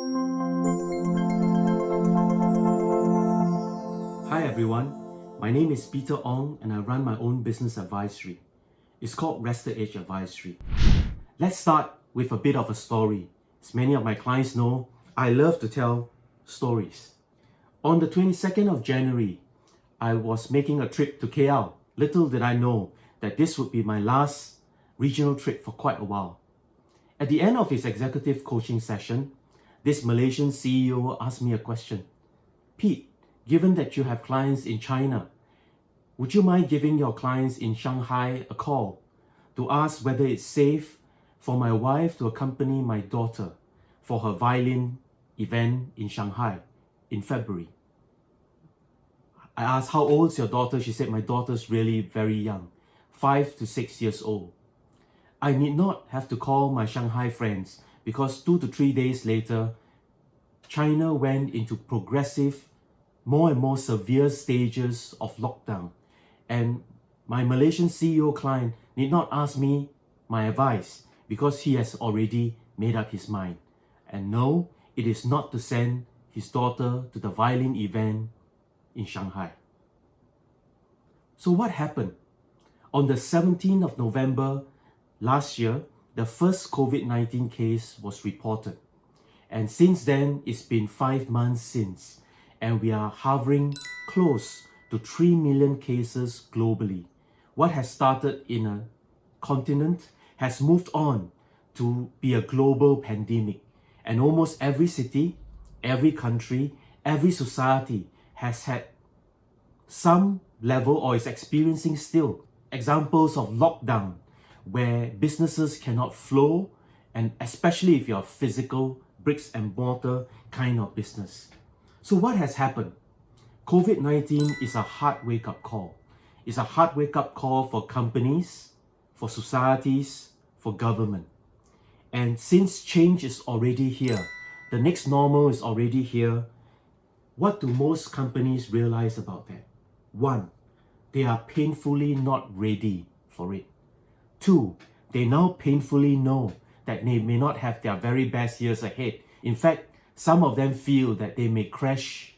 Hi everyone, my name is Peter Ong and I run my own business advisory. It's called Rested Edge Advisory. Let's start with a bit of a story. As many of my clients know, I love to tell stories. On the 22nd of January, I was making a trip to KL. Little did I know that this would be my last regional trip for quite a while. At the end of his executive coaching session, this Malaysian CEO asked me a question. Pete, given that you have clients in China, would you mind giving your clients in Shanghai a call to ask whether it's safe for my wife to accompany my daughter for her violin event in Shanghai in February? I asked, how old is your daughter? She said, my daughter's really very young, 5 to 6 years old. I need not have to call my Shanghai friends because 2 to 3 days later, China went into progressive, more and more severe stages of lockdown. And my Malaysian CEO client need not ask me my advice because he has already made up his mind. And no, it is not to send his daughter to the violin event in Shanghai. So what happened? On the 17th of November last year, the first COVID-19 case was reported. And since then, it's been 5 months since, and we are hovering close to 3 million cases globally. What has started in a continent has moved on to be a global pandemic. And almost every city, every country, every society has had some level or is experiencing still examples of lockdown where businesses cannot flow, and especially if you're physical, bricks and mortar kind of business. So what has happened? COVID-19 is a hard wake-up call. It's a hard wake-up call for companies, for societies, for government. And since change is already here, the next normal is already here, what do most companies realize about that? 1, they are painfully not ready for it. 2, they now painfully know that they may not have their very best years ahead. In fact, some of them feel that they may crash,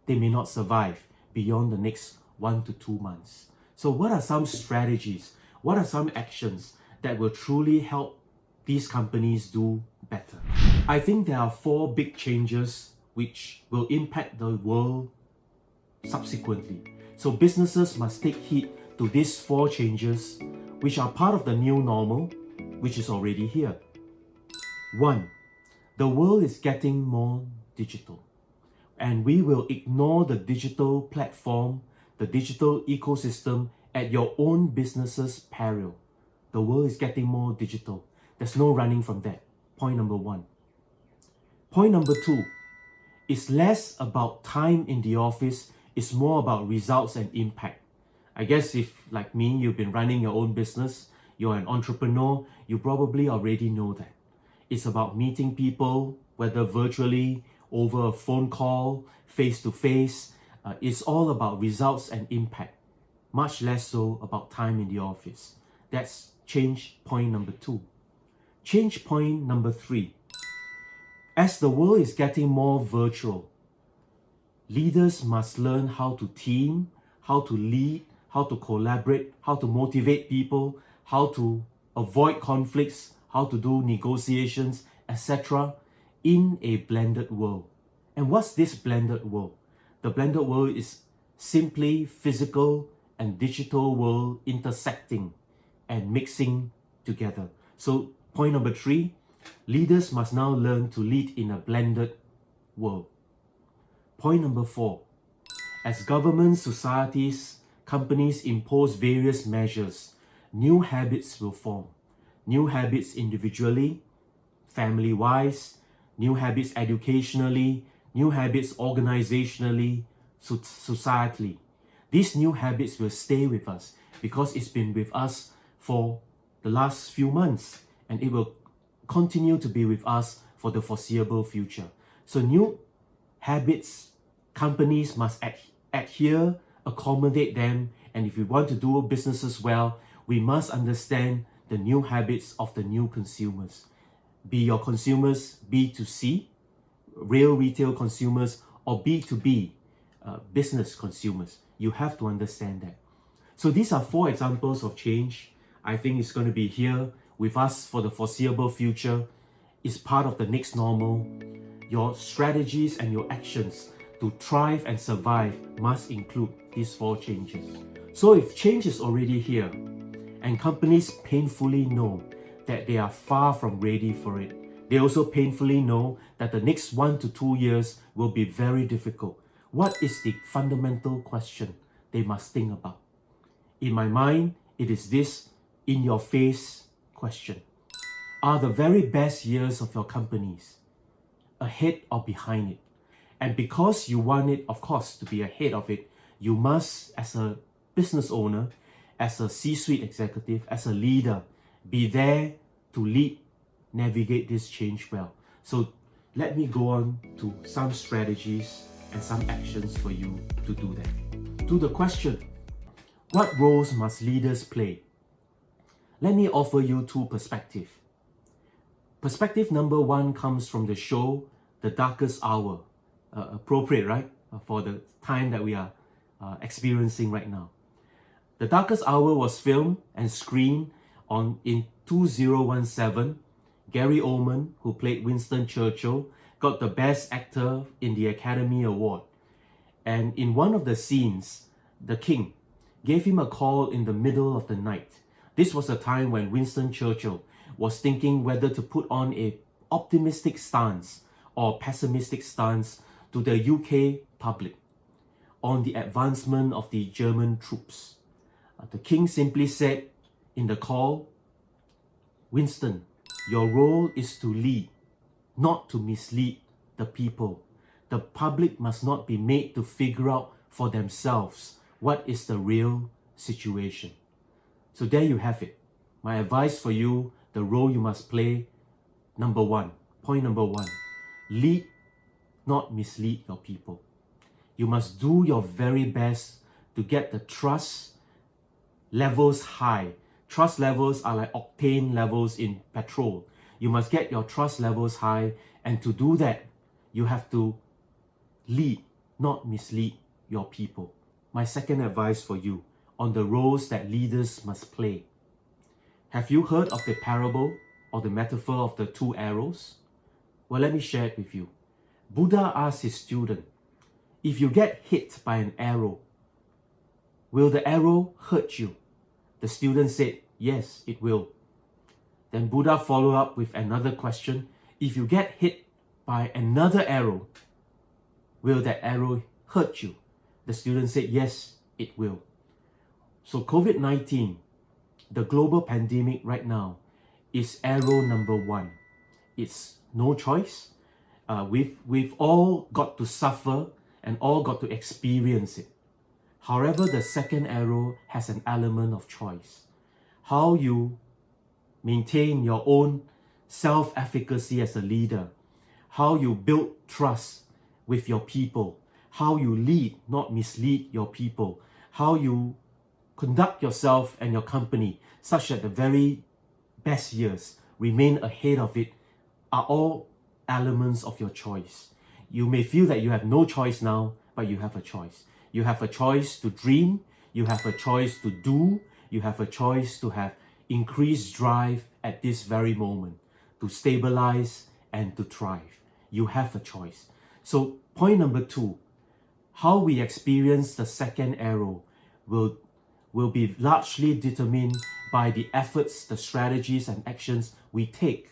they may not survive beyond the next 1 to 2 months. So what are some strategies? What are some actions that will truly help these companies do better? I think there are 4 big changes which will impact the world subsequently. So businesses must take heed to these 4 changes, which are part of the new normal, which is already here. 1, the world is getting more digital, and we will ignore the digital platform, the digital ecosystem at your own business's peril. The world is getting more digital. There's no running from that. Point number 1. Point number 2, it's less about time in the office, it's more about results and impact. I guess if, like me, you've been running your own business, you're an entrepreneur, you probably already know that. It's about meeting people, whether virtually, over a phone call, face-to-face. It's all about results and impact, much less so about time in the office. That's change point number 2. Change point number 3. As the world is getting more virtual, leaders must learn how to team, how to lead, how to collaborate, how to motivate people, how to avoid conflicts, how to do negotiations, etc. in a blended world. And what's this blended world? The blended world is simply physical and digital world intersecting and mixing together. So point number 3, leaders must now learn to lead in a blended world. Point number 4, as governments, societies, companies impose various measures, new habits will form. New habits individually, family-wise, new habits educationally, new habits organizationally, societally. These new habits will stay with us because it's been with us for the last few months, and it will continue to be with us for the foreseeable future. So new habits, companies must adhere, accommodate them, and if we want to do businesses well, we must understand the new habits of the new consumers. Be your consumers B2C, real retail consumers or B2B business consumers. You have to understand that. So these are 4 examples of change. I think it's going to be here with us for the foreseeable future. It's part of the next normal. Your strategies and your actions to thrive and survive must include these 4 changes. So if change is already here and companies painfully know that they are far from ready for it, they also painfully know that the next 1 to 2 years will be very difficult. What is the fundamental question they must think about? In my mind, it is this in-your-face question. Are the very best years of your companies ahead or behind it? And because you want it, of course, to be ahead of it, you must, as a business owner, as a C-suite executive, as a leader, be there to lead, navigate this change well. So let me go on to some strategies and some actions for you to do that. To the question, what roles must leaders play? Let me offer you 2 perspectives. Perspective number 1 comes from the show The Darkest Hour. Appropriate, right? For the time that we are experiencing right now. The Darkest Hour was filmed and screened in 2017. Gary Oldman, who played Winston Churchill, got the Best Actor in the Academy Award. And in one of the scenes, the king gave him a call in the middle of the night. This was a time when Winston Churchill was thinking whether to put on an optimistic stance or pessimistic stance to the UK public on the advancement of the German troops. The king simply said in the call, Winston, your role is to lead, not to mislead the people. The public must not be made to figure out for themselves what is the real situation. So there you have it. My advice for you, the role you must play, point number one, lead, not mislead your people. You must do your very best to get the trust levels high. Trust levels are like octane levels in petrol. You must get your trust levels high, and to do that, you have to lead, not mislead your people. My second advice for you on the roles that leaders must play. Have you heard of the parable or the metaphor of the 2 arrows? Well, let me share it with you. Buddha asked his student, if you get hit by an arrow, will the arrow hurt you? The student said, yes, it will. Then Buddha followed up with another question. If you get hit by another arrow, will that arrow hurt you? The student said, yes, it will. So COVID-19, the global pandemic right now, is arrow number 1. It's no choice. We've all got to suffer and all got to experience it. However, the second arrow has an element of choice. How you maintain your own self-efficacy as a leader, how you build trust with your people, how you lead, not mislead your people, how you conduct yourself and your company such that the very best years remain ahead of it are all elements of your choice. You may feel that you have no choice now, but you have a choice. You have a choice to dream, you have a choice to do, you have a choice to have increased drive at this very moment, to stabilize and to thrive. You have a choice. So point number 2, how we experience the second arrow will be largely determined by the efforts, the strategies and actions we take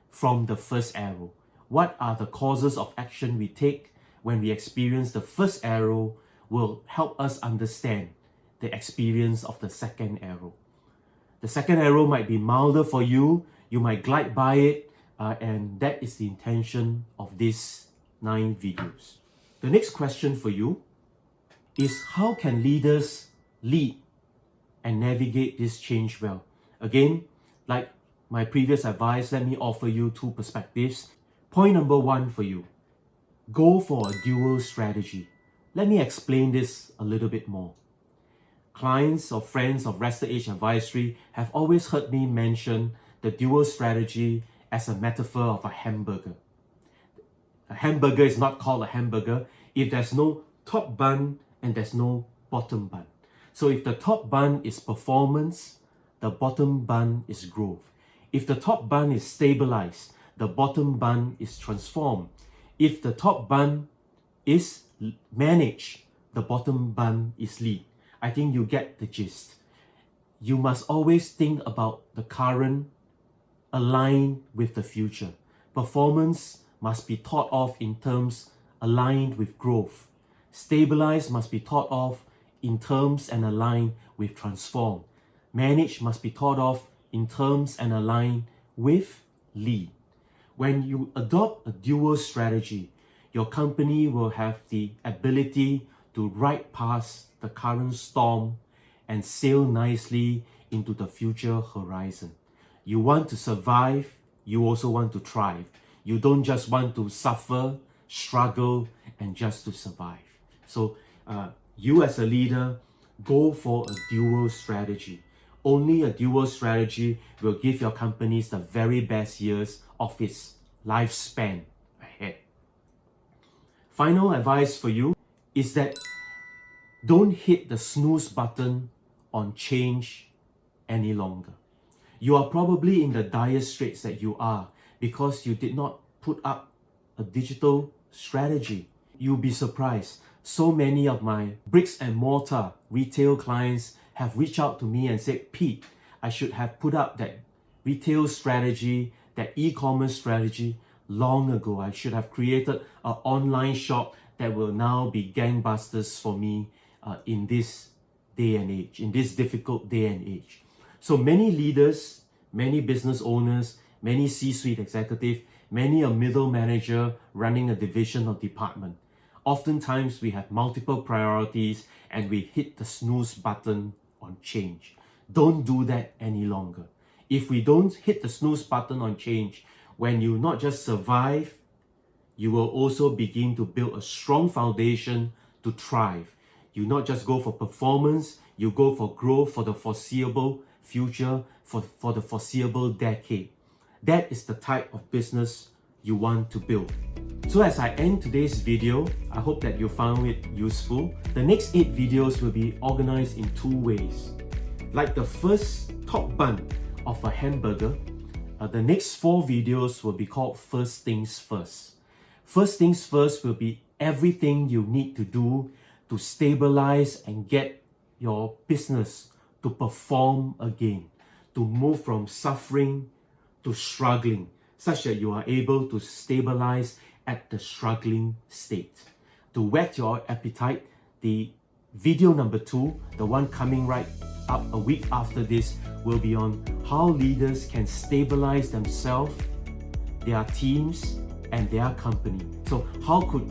from the first arrow. What are the causes of action we take when we experience the first arrow will help us understand the experience of the second arrow. The second arrow might be milder for you, you might glide by it, and that is the intention of these 9 videos. The next question for you is, how can leaders lead and navigate this change well? Again, like my previous advice, let me offer you 2 perspectives. Point number 1 for you, go for a dual strategy. Let me explain this a little bit more. Clients or friends of Rest the Age Advisory have always heard me mention the dual strategy as a metaphor of a hamburger. A hamburger is not called a hamburger if there's no top bun and there's no bottom bun. So if the top bun is performance, the bottom bun is growth. If the top bun is stabilized, the bottom bun is transformed. If the top bun is managed, the bottom bun is lead. I think you get the gist. You must always think about the current aligned with the future. Performance must be thought of in terms aligned with growth. Stabilize must be thought of in terms and aligned with transform. Manage must be thought of in terms and aligned with lead. When you adopt a dual strategy, your company will have the ability to ride past the current storm and sail nicely into the future horizon. You want to survive, you also want to thrive. You don't just want to suffer, struggle, and just to survive. So you as a leader, go for a dual strategy. Only a dual strategy will give your companies the very best years of its lifespan ahead. Final advice for you is that don't hit the snooze button on change any longer. You are probably in the dire straits that you are because you did not put up a digital strategy. You'll be surprised. So many of my bricks and mortar retail clients have reached out to me and said, Pete, I should have put up that retail strategy, that e-commerce strategy long ago. I should have created an online shop that will now be gangbusters for me in this day and age, in this difficult day and age. So many leaders, many business owners, many C-suite executive, many a middle manager running a division or department. Oftentimes we have multiple priorities and we hit the snooze button on change. Don't do that any longer. If we don't hit the snooze button on change, when you not just survive, you will also begin to build a strong foundation to thrive. You not just go for performance, you go for growth for the foreseeable future, for the foreseeable decade. That is the type of business you want to build. So as I end today's video, I hope that you found it useful. The next 8 videos will be organized in 2 ways. Like the first top bun of a hamburger, the next 4 videos will be called First Things First. First Things First will be everything you need to do to stabilize and get your business to perform again, to move from suffering to struggling, such that you are able to stabilize at the struggling state. To whet your appetite, the video number 2, the one coming right up a week after this, will be on how leaders can stabilize themselves, their teams, and their company. So how could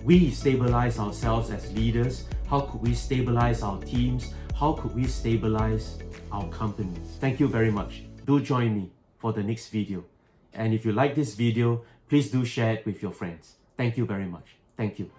we stabilize ourselves as leaders? How could we stabilize our teams? How could we stabilize our companies? Thank you very much. Do join me for the next video. And if you like this video, please do share it with your friends. Thank you very much. Thank you.